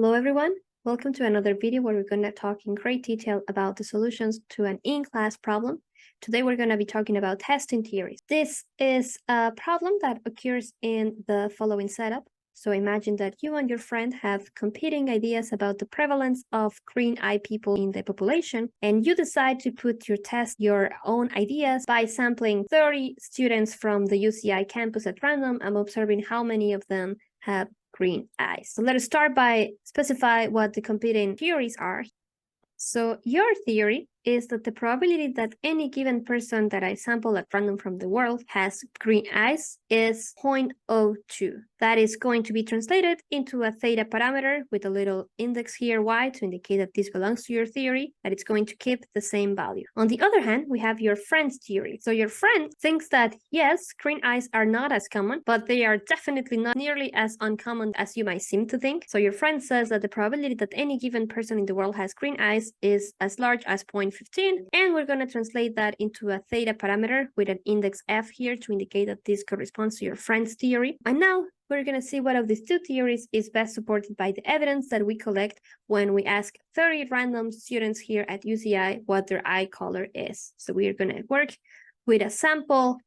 Hello everyone, welcome to another video where we're going to talk in great detail about the solutions to an in-class problem. Today we're going to be talking about testing theories. This is a problem that occurs in the following setup. So imagine that you and your friend have competing ideas about the prevalence of green-eyed people in the population, and you decide to put your own ideas by sampling 30 students from the UCI campus at random and observing how many of them have green eyes. So let us start by specify what the competing theories are. So your theory is that the probability that any given person that I sample at random from the world has green eyes is 0.02. That is going to be translated into a theta parameter with a little index here, y, to indicate that this belongs to your theory, that it's going to keep the same value. On the other hand, we have your friend's theory. So your friend thinks that, yes, green eyes are not as common, but they are definitely not nearly as uncommon as you might seem to think. So your friend says that the probability that any given person in the world has green eyes is as large as 0.15, and we're going to translate that into a theta parameter with an index f here to indicate that this corresponds to your friend's theory. And now we're going to see what of these two theories is best supported by the evidence that we collect when we ask 30 random students here at UCI what their eye color is. So we are going to work with a sample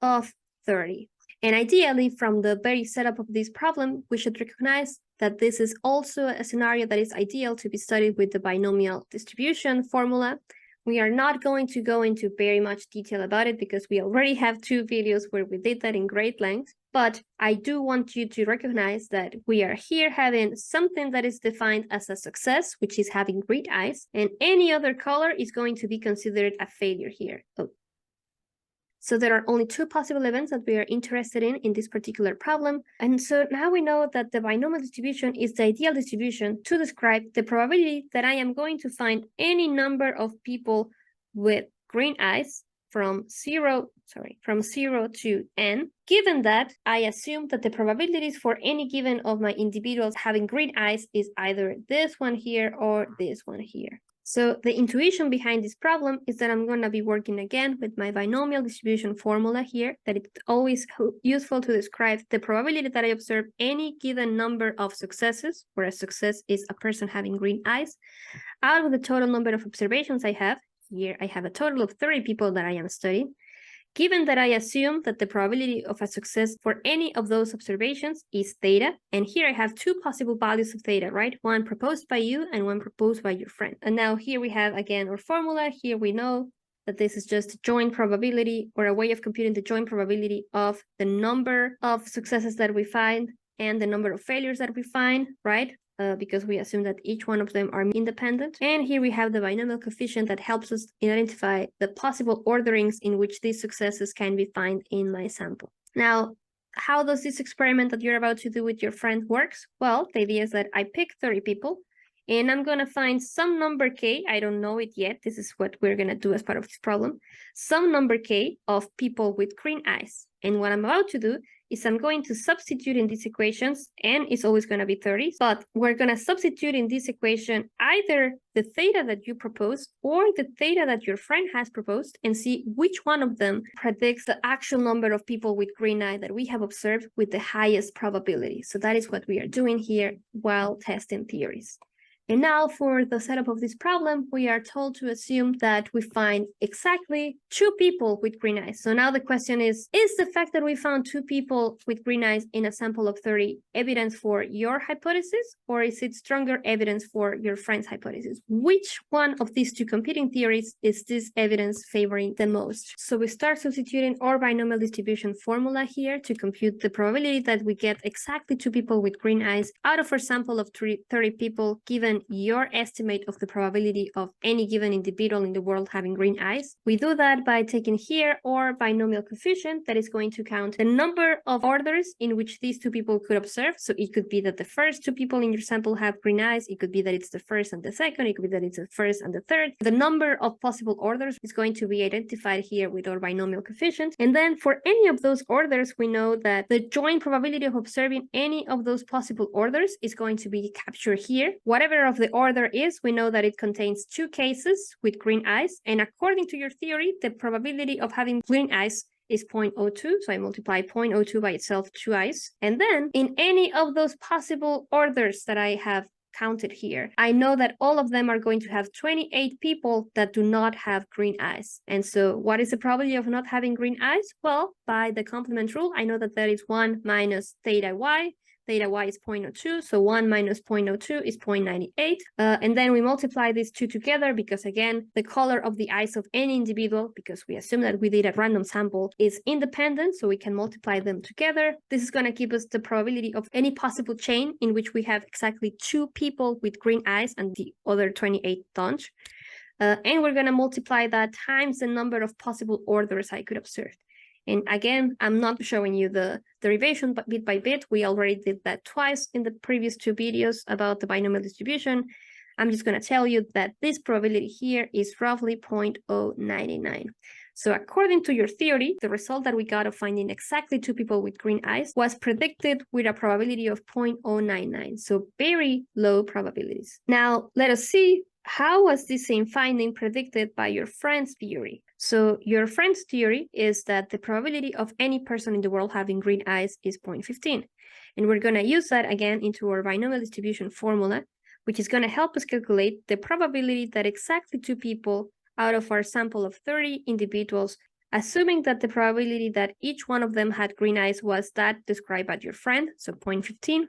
of 30. And ideally, from the very setup of this problem, we should recognize that this is also a scenario that is ideal to be studied with the binomial distribution formula. We are not going to go into very much detail about it because we already have 2 videos where we did that in great length. But I do want you to recognize that we are here having something that is defined as a success, which is having green eyes, and any other color is going to be considered a failure here. So there are only 2 possible events that we are interested in this particular problem. And so now we know that the binomial distribution is the ideal distribution to describe the probability that I am going to find any number of people with green eyes from 0 to n, given that I assume that the probabilities for any given of my individuals having green eyes is either this one here or this one here. So the intuition behind this problem is that I'm going to be working again with my binomial distribution formula here, that it's always useful to describe the probability that I observe any given number of successes, where a success is a person having green eyes, out of the total number of observations I have. Here I have a total of 30 people that I am studying. Given that I assume that the probability of a success for any of those observations is theta, and here I have 2 possible values of theta, right? One proposed by you and one proposed by your friend. And now here we have again our formula. Here we know that this is just a joint probability, or a way of computing the joint probability of the number of successes that we find and the number of failures that we find, right? Because we assume that each one of them are independent. And here we have the binomial coefficient that helps us identify the possible orderings in which these successes can be found in my sample. Now, how does this experiment that you're about to do with your friend works? Well, the idea is that I pick 30 people, and I'm going to find some number k, I don't know it yet, this is what we're going to do as part of this problem, some number k of people with green eyes. And what I'm about to do is I'm going to substitute in these equations, and it's always going to be 30, but we're going to substitute in this equation either the theta that you propose or the theta that your friend has proposed, and see which one of them predicts the actual number of people with green eye that we have observed with the highest probability. So that is what we are doing here while testing theories. And now for the setup of this problem, we are told to assume that we find exactly 2 people with green eyes. So now the question is the fact that we found 2 people with green eyes in a sample of 30 evidence for your hypothesis, or is it stronger evidence for your friend's hypothesis? Which one of these 2 competing theories is this evidence favoring the most? So we start substituting our binomial distribution formula here to compute the probability that we get exactly 2 people with green eyes out of our sample of 30 people, given your estimate of the probability of any given individual in the world having green eyes. We do that by taking here our binomial coefficient that is going to count the number of orders in which these 2 people could observe. So it could be that the first 2 people in your sample have green eyes. It could be that it's the first and the second. It could be that it's the first and the third. The number of possible orders is going to be identified here with our binomial coefficient. And then for any of those orders, we know that the joint probability of observing any of those possible orders is going to be captured here. Whatever of the order is, we know that it contains 2 cases with green eyes, and according to your theory, the probability of having green eyes is 0.02, so I multiply 0.02 by itself twice, and then in any of those possible orders that I have counted here, I know that all of them are going to have 28 people that do not have green eyes. And so what is the probability of not having green eyes? Well, by the complement rule, I know that that is 1 minus theta y. Theta y is 0.02, so 1 minus 0.02 is 0.98. And then we multiply these two together because, again, the color of the eyes of any individual, because we assume that we did a random sample, is independent, so we can multiply them together. This is going to give us the probability of any possible chain in which we have exactly 2 people with green eyes and the other 28 don't. And we're going to multiply that times the number of possible orders I could observe. And again, I'm not showing you the derivation bit by bit. We already did that twice in the previous 2 videos about the binomial distribution. I'm just going to tell you that this probability here is roughly 0.099. So according to your theory, the result that we got of finding exactly 2 people with green eyes was predicted with a probability of 0.099. So very low probabilities. Now, let us see, how was this same finding predicted by your friend's theory? So your friend's theory is that the probability of any person in the world having green eyes is 0.15. And we're going to use that again into our binomial distribution formula, which is going to help us calculate the probability that exactly 2 people out of our sample of 30 individuals, assuming that the probability that each one of them had green eyes was that described by your friend, so 0.15.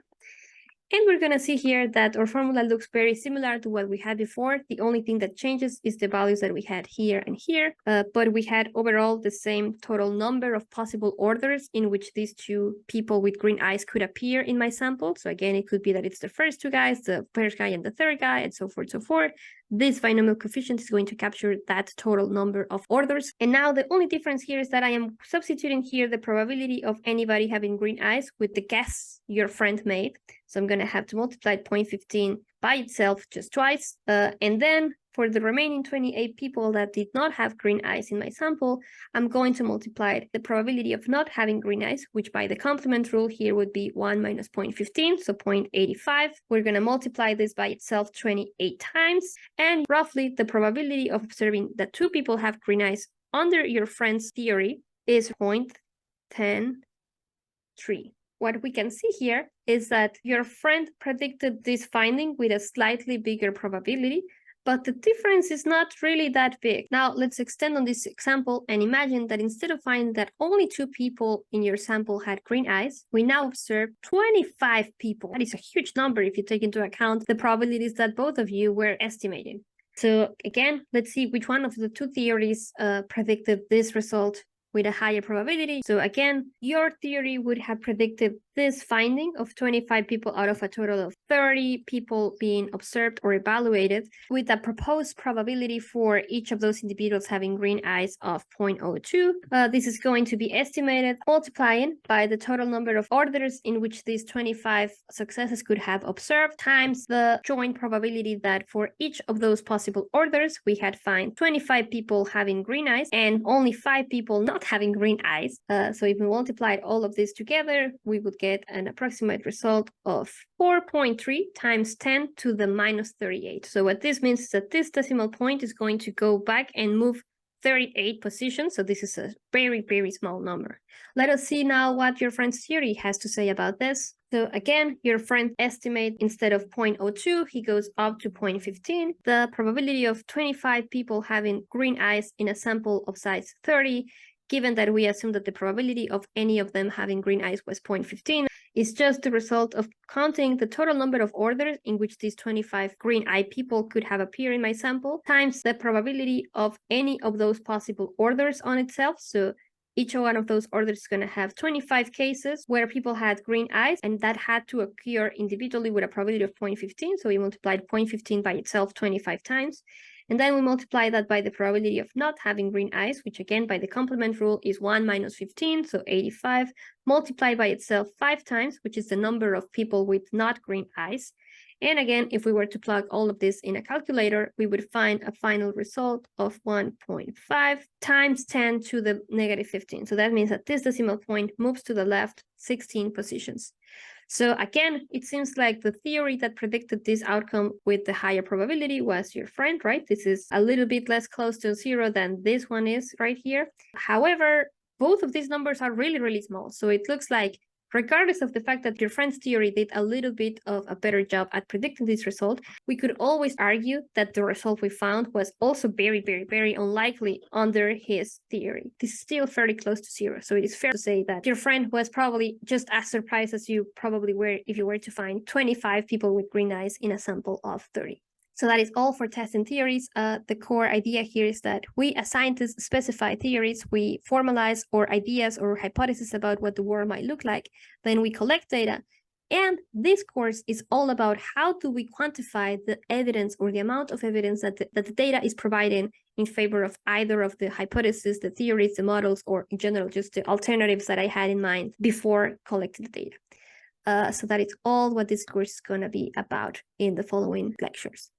And we're going to see here that our formula looks very similar to what we had before. The only thing that changes is the values that we had here and here, but we had overall the same total number of possible orders in which these 2 people with green eyes could appear in my sample. So again, it could be that it's the first 2 guys, the first guy and the third guy, and so forth, so forth. This binomial coefficient is going to capture that total number of orders. And now the only difference here is that I am substituting here the probability of anybody having green eyes with the guess your friend made. So I'm going to have to multiply 0.15 by itself just twice. And then for the remaining 28 people that did not have green eyes in my sample, I'm going to multiply the probability of not having green eyes, which by the complement rule here would be 1 minus 0.15, so 0.85. We're going to multiply this by itself 28 times. And roughly the probability of observing that 2 people have green eyes under your friend's theory is 0.103. What we can see here is that your friend predicted this finding with a slightly bigger probability, but the difference is not really that big. Now, let's extend on this example and imagine that instead of finding that only 2 people in your sample had green eyes, we now observe 25 people. That is a huge number if you take into account the probabilities that both of you were estimating. So again, let's see which one of the 2 theories predicted this result with a higher probability. So again, your theory would have predicted this finding of 25 people out of a total of 30 people being observed or evaluated, with a proposed probability for each of those individuals having green eyes of 0.02. This is going to be estimated multiplying by the total number of orders in which these 25 successes could have observed times the joint probability that for each of those possible orders we had found 25 people having green eyes and only 5 people not having green eyes. So if we multiplied all of this together, we would get an approximate result of 4.3 times 10 to the minus 38. So what this means is that this decimal point is going to go back and move 38 positions. So this is a very, very small number. Let us see now what your friend's theory has to say about this. So again, your friend estimate instead of 0.02, he goes up to 0.15. The probability of 25 people having green eyes in a sample of size 30, given that we assume that the probability of any of them having green eyes was 0.15, is just the result of counting the total number of orders in which these 25 green eye people could have appeared in my sample, times the probability of any of those possible orders on itself. So each one of those orders is going to have 25 cases where people had green eyes, and that had to occur individually with a probability of 0.15. So we multiplied 0.15 by itself 25 times. And then we multiply that by the probability of not having green eyes, which again, by the complement rule is 1 minus 15, so 85, multiplied by itself 5 times, which is the number of people with not green eyes. And again, if we were to plug all of this in a calculator, we would find a final result of 1.5 times 10 to the negative 15. So that means that this decimal point moves to the left 16 positions. So again, it seems like the theory that predicted this outcome with the higher probability was your friend, right? This is a little bit less close to 0 than this one is right here. However, both of these numbers are really, really small. So it looks like regardless of the fact that your friend's theory did a little bit of a better job at predicting this result, we could always argue that the result we found was also very, very, very unlikely under his theory. This is still fairly close to zero. So it is fair to say that your friend was probably just as surprised as you probably were if you were to find 25 people with green eyes in a sample of 30. So that is all for testing theories. The core idea here is that we as scientists specify theories, we formalize our ideas or hypotheses about what the world might look like, then we collect data. And this course is all about how do we quantify the evidence or the amount of evidence that the data is providing in favor of either of the hypotheses, the theories, the models, or in general, just the alternatives that I had in mind before collecting the data. So that is all what this course is going to be about in the following lectures.